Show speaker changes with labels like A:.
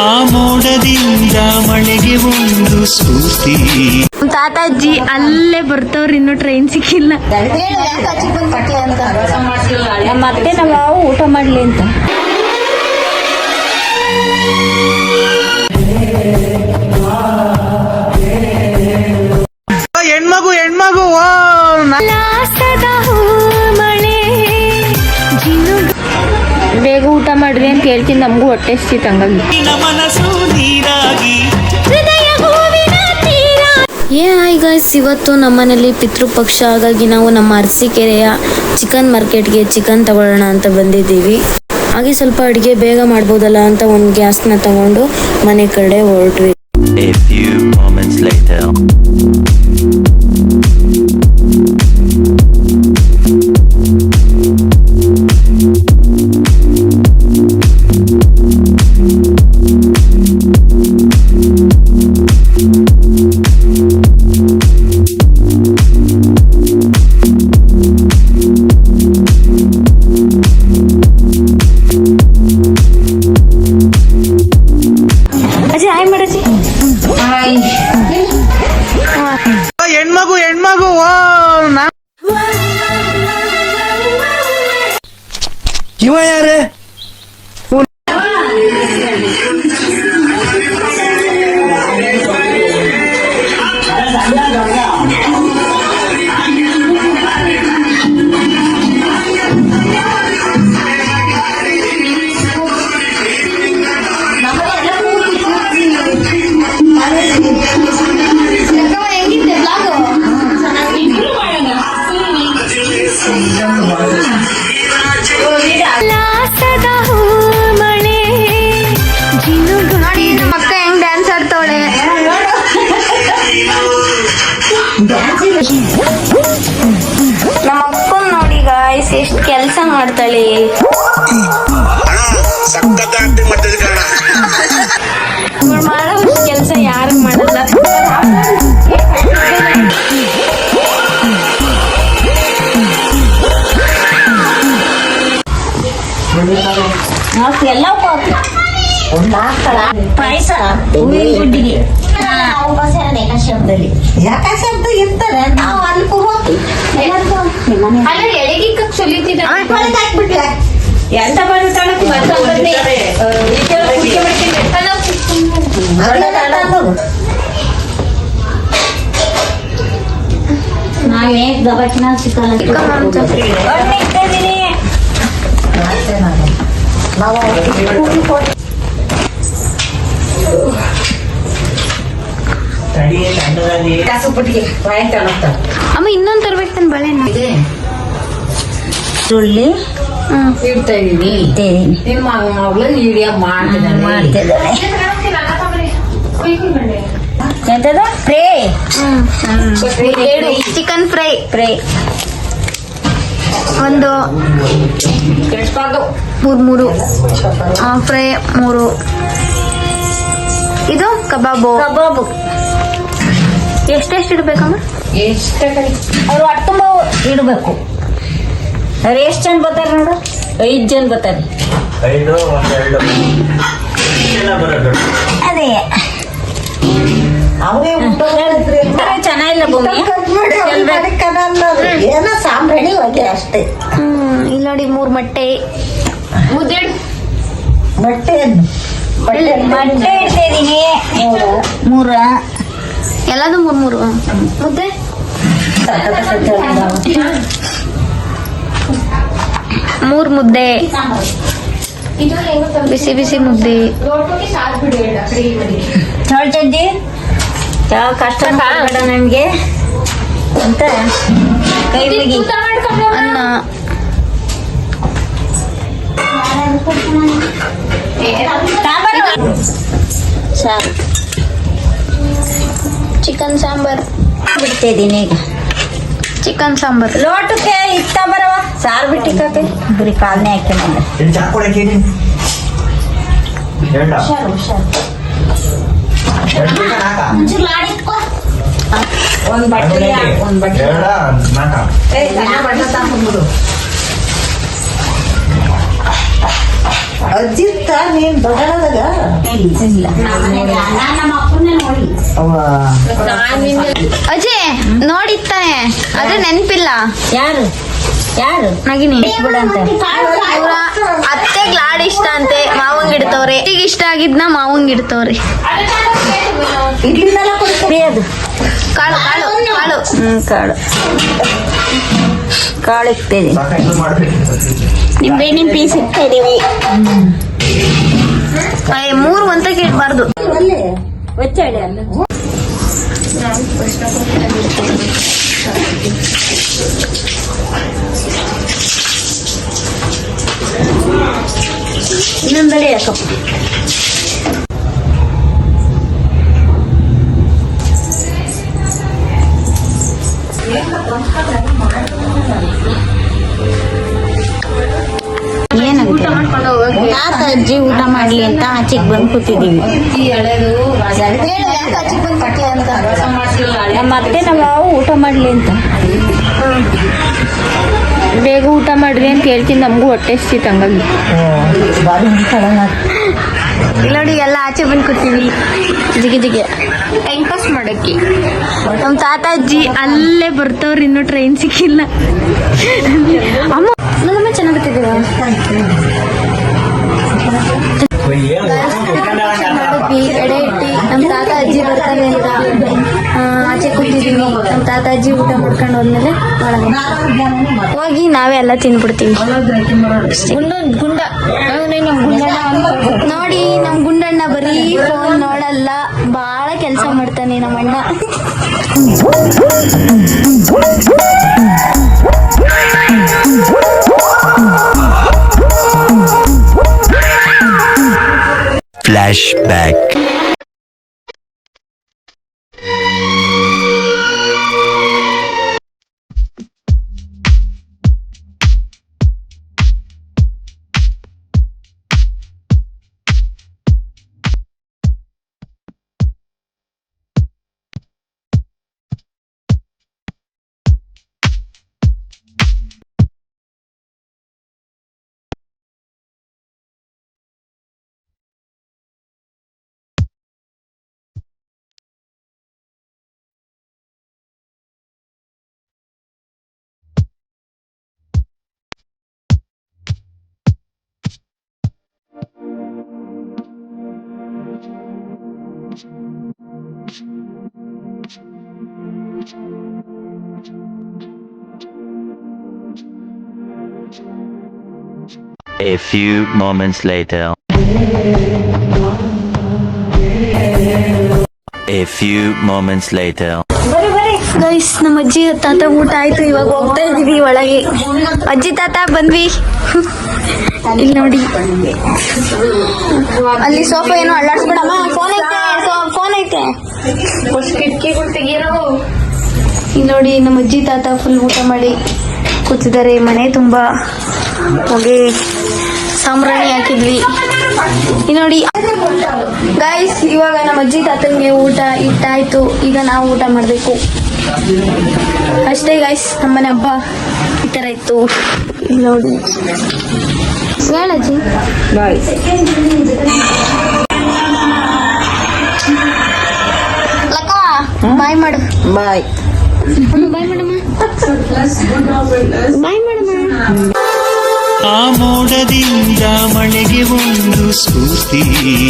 A: ಆ ಮೋಡದಿಂದ ಮಳೆಗೆ ಒಂದು ಸ್ಫೂರ್ತಿ.
B: ತಾತಾಜಿ ಅಲ್ಲೇ ಬರ್ತವ್ರಿ, ಇನ್ನು ಟ್ರೈನ್ ಸಿಕ್ಕಿಲ್ಲ. ಮತ್ತೆ ನಾವು ಊಟ ಮಾಡ್ಲಿ ಅಂತ.
A: ಹೆಣ್ಮಗು
B: ಬೇಗ ಊಟ ಮಾಡ್ರಿ ಅಂತ ಹೇಳ್ತೀನಿ, ನಮಗೂ ಹೊಟ್ಟೆ ಎಷ್ಟಿತ್ತು ಹಂಗಾಗಿ. ಹಾಯ್ ಗೈಸ್, ಇವತ್ತು ನಮ್ಮನೇಲಿ ಪಿತೃಪಕ್ಷ, ಹಾಗಾಗಿ ನಾವು ನಮ್ಮ ಅರಸೀಕೆರೆಯ ಚಿಕನ್ ಮಾರ್ಕೆಟ್ಗೆ ಚಿಕನ್ ತಗೊಳ್ಳೋಣ ಅಂತ ಬಂದಿದ್ದೀವಿ. ಹಾಗೆ ಸ್ವಲ್ಪ ಅಡುಗೆ ಬೇಗ ಮಾಡ್ಬೋದಲ್ಲ ಅಂತ ಒಂದು ಗ್ಯಾಸ್ನ ತಗೊಂಡು ಮನೆ ಕಡೆ ಹೊರಟ್ವಿ.
C: A few moments later.
A: ಹೆಣ್ಮಗು ಇವ ಯಾರೇ?
B: ಮಕ್ಕ ಹೆಂಗ್ ಡ್ಯಾನ್ಸ್ ಆಡ್ತಾವಳೆ. ನಮ್ಮ ಅಕ್ಕನ್ ನೋಡಿ ಗಾಯ್ಸ್, ಎಷ್ಟು ಕೆಲಸ ಮಾಡ್ತಾಳೆ. ಮಾಡೋ ಕೆಲಸ ಯಾರು ಮಾಡಲ್ಲ. ಎಲ್ಲ ಪಾಯಸ ಹೂವಿನ ಗುಡ್ಡಿಗೆ ಶಬ್ದದಲ್ಲಿ ಯಾಕ ಶಬ್ದ ಇರ್ತಾರೆ. ನಾವು ಅಲ್ಪ ಹೋಗಿ ಎಳೆಗೆ ಹಾಕ್ಬಿಟ್ಲ ಎಂತ ನಾವೇ ಗಬಕ್ಕಿನ ಸಿಕ್ಕಲ್ಲ. ಅಮ್ಮ ಇನ್ನೊಂದು ತರ್ಬೇಕು ತಾನೆ ಬಳೆನ. ಸುಳ್ಳಿ ಇಡ್ತಾ ಇದೀನಿ. ನಿಮ್ಮ ಮಗಳು ವಿಡಿಯೋ ಮಾಡ್ತಿದ್ದಾಳೆ. ಎಂತದ ಫ್ರೈ? ಚಿಕನ್ ಫ್ರೈ ಒಂದು ಮೂರು ಫ್ರೈ 3. ಇದು ಕಬಾಬು ಎಷ್ಟೆಷ್ಟು ಇಡ್ಬೇಕಮ್ಮ? ಅವ್ರು ತುಂಬ ಇಡ್ಬೇಕು. ಅವ್ರು ಎಷ್ಟು ಜನ ಬರ್ತಾರೆ ನೋಡು? 5 ಜನ ಬರ್ತಾರೆ. ಅದೇ ಚೆನ್ನಾಗಿಲ್ಲ ಭೂಮಿ, ಏನೋ ಸಾಂಬ್ರಾಣಿ ಹೋಗಿ ಅಷ್ಟೇ. ಇಲ್ಲಿ ನೋಡಿ 3 ಮೊಟ್ಟೆ ಮುದ್ದೆ ಇಡ್ತಿದೀನಿ. 3 ಎಲ್ಲದು 3 ಮುದ್ದೆ. ಮೂರು ಮುದ್ದೆ, ಬಿಸಿ ಬಿಸಿ ಮುದ್ದೆ. ನೋಡ್ತಿದ್ದಿ ಯಾವ ಕಷ್ಟ ನನ್ಗೆ ಅಂತ ಕೈ ಮುಗಿ. ಅನ್ನ, ಚಿಕನ್ ಸಾಂಬಾರ್ ಬಿಡ್ತಿದ್ದೀನಿ. ಈಗ ಚಿಕನ್ ಸಾಂಬಾರ್ ಲೋಟಕ್ಕೆ ಇತ್ತ ಬರವ ಸಾರು ಬಿಟ್ಟಿಕ್ಕೆ ಬರೀ ಕಾಲನೇ ಹಾಕಿ ಒಂದ್ ಬಟ್ಟೆ
D: ಅಜ್ಜಿತ್ತ ನೀನ್ ದೊಡ್ಡದಾಗ
E: ಇಲ್ಲ ನಮ್ಮ ಅಪ್ಪನೇ ನೋಡಿ
B: ಅಜಯ್ ನೋಡಿತ್ತಾನೆ ಆದ್ರೆ ನೆನ್ಪಿಲ್ಲ.
E: ಯಾರು ಯಾರು
B: ನಗಿನಿ
E: ಬಿಡಂತ
B: ಇವ್ರ ಅತ್ತೆಗ್ ಲಾಡ್ ಇಷ್ಟ ಅಂತೆ, ಮಾವಂಗ್ ಇಡ್ತವ್ರೆ. ಈಗ ಇಷ್ಟ ಆಗಿದ್ನ ಮಾವಂಗ್ ಇಡ್ತವ್ರೆ.
E: ಇಡ್ಲಿನೆಲ್ಲ ಕೊಡ್ತೀರಿ ಅದು
B: ಕಾಳು ಕಾಳು ಕಾಳು
E: ಕಾಳು ಕಾಳು ಇಕ್ತೇವೆ
B: ನಿಂಬೆಹಣ್ಣಿನ ಪೀಸ್ ಇಡ್ತಾ ಇದೀವಿ. 3 ಒಂದಕ್ಕೆ ಇಡ್ಬಾರ್ದು.
E: ಇನ್ನೊಂದಡಿ ಯಾಕಪ್ಪ ಏನಾಗುತ್ತೆ ತಾತ ಅಜ್ಜಿ ಊಟ ಮಾಡ್ಲಿ ಅಂತ ಆಚೆಗೆ ಬಂದು ಕೂತಿದ್ದೀವಿ. ನಮ್ಮ ಅತ್ತೆ ನಮ್ಮ ಮಾವು ಊಟ ಮಾಡ್ಲಿ ಅಂತ
B: ಬೇಗ ಊಟ ಮಾಡ್ರಿ ಅಂತ ಹೇಳ್ತೀನಿ. ನಮಗೂ ಹೊಟ್ಟೆ ಎಷ್ಟಿತ್ತು ಹಂಗಾಗಿ. ಇಲ್ಲಿ ನೋಡಿ ಎಲ್ಲ ಆಚೆ ಬಂದು ಕೂತೀವಿ ಜಿಗೆ ಜಿಗೆ ಟೈಮ್ ಪಾಸ್ ಮಾಡಕ್ಕೆ. ನಮ್ಮ ತಾತ ಅಜ್ಜಿ ಅಲ್ಲೇ ಬರ್ತವ್ರು, ಇನ್ನೂ ಟ್ರೈನ್ ಸಿಕ್ಕಿಲ್ಲ. ಅಮ್ಮ ನಮ್ಮಮ್ಮ ಚೆನ್ನಾಗಿರ್ತಿದ್ದೀವ. ಎಡೆ ಇಟ್ಟು ನಮ್ಮ ತಾತ ಅಜ್ಜಿ ಬರ್ತಾರೆ ಅಂತ ಆಚೆ ಕೂತಿದ್ದೀವಿ. ನಮ್ಮ ತಾತ ಅಜ್ಜಿ ಊಟ ಮಾಡ್ಕೊಂಡು ಹೋದ್ಮೇಲೆ ಹೋಗಿ ನಾವೇ ಎಲ್ಲ ತಿನ್ಬಿಡ್ತೀವಿ. ಗುಂಡ ನೋಡಿ, ನಮ್ ಗುಂಡಣ್ಣ ಬರೀ ಫೋನ್ ನೋಡಲ್ಲ, ಬಾಳ ಕೆಲಸ ಮಾಡ್ತಾನೆ ನಮ್ಮಣ್ಣ.
C: Flashback. A few moments later. A few moments later.
B: Guys, ನಮ್ಮ ಅಜ್ಜಿ ತಾತ ಊಟ ಆಯ್ತು, ಇವಾಗ ಹೋಗ್ತಾ ಇದೀವಿ ಒಳಗೆ. ಅಜ್ಜಿ ತಾತ ಬಂದ್ವಿ. ಇಲ್ಲಿ ನೋಡಿ, ಅಲ್ಲಿ ಸೋಫಾ ಏನೋ ಅಲ್ಲಾಡ್ಸ್ಬಿಡಮ್ಮ. ಫೋನ್ ಐತೆ, ಫೋನ್ ಐತೆ. ಕಿಟಕಿಗಳು ತೆಗೀರೋ. ಇಲ್ಲಿ ನೋಡಿ, ನಮ್ಮ ಅಜ್ಜಿ ತಾತ ಫುಲ್ ಊಟ ಮಾಡಿ ಕೂತಿದ್ದಾರೆ. ಮನೆ ತುಂಬಾ ಹೊಗೆ ಸಾಂಬ್ರಾಣಿ ಹಾಕಿದ್ವಿ. ಇಲ್ಲಿ ನೋಡಿ ಗೈಸ್, ಇವಾಗ ನಮ್ಮ ಅಜ್ಜಿ ತಾತನಿಗೆ ಊಟ ಇಟ್ಟಾಯ್ತು. ಈಗ ನಾವು ಊಟ ಮಾಡಬೇಕು ಅಷ್ಟೇ ಗೈಸ್. ನಮ್ಮನೆ ಹಬ್ಬ ಈ ಥರ ಇತ್ತು. ಇಲ್ಲಿ ನೋಡಿ, ಹೇಳಜ್ಜಿ
E: ಬಾಯ್.
B: ಲಕ್ಕ ಬಾಯ್ ಮಾಡು.
E: ಬಾಯ್
B: ಬಾಯ್ ಮಾಡಮ್ಮ, ಬಾಯ್ ಮಾಡಮ್ಮ.
A: ಆ ಮೋಡದಿಂದ ಮಳೆಗೆ ಒಂದು ಸ್ಫೂರ್ತಿ.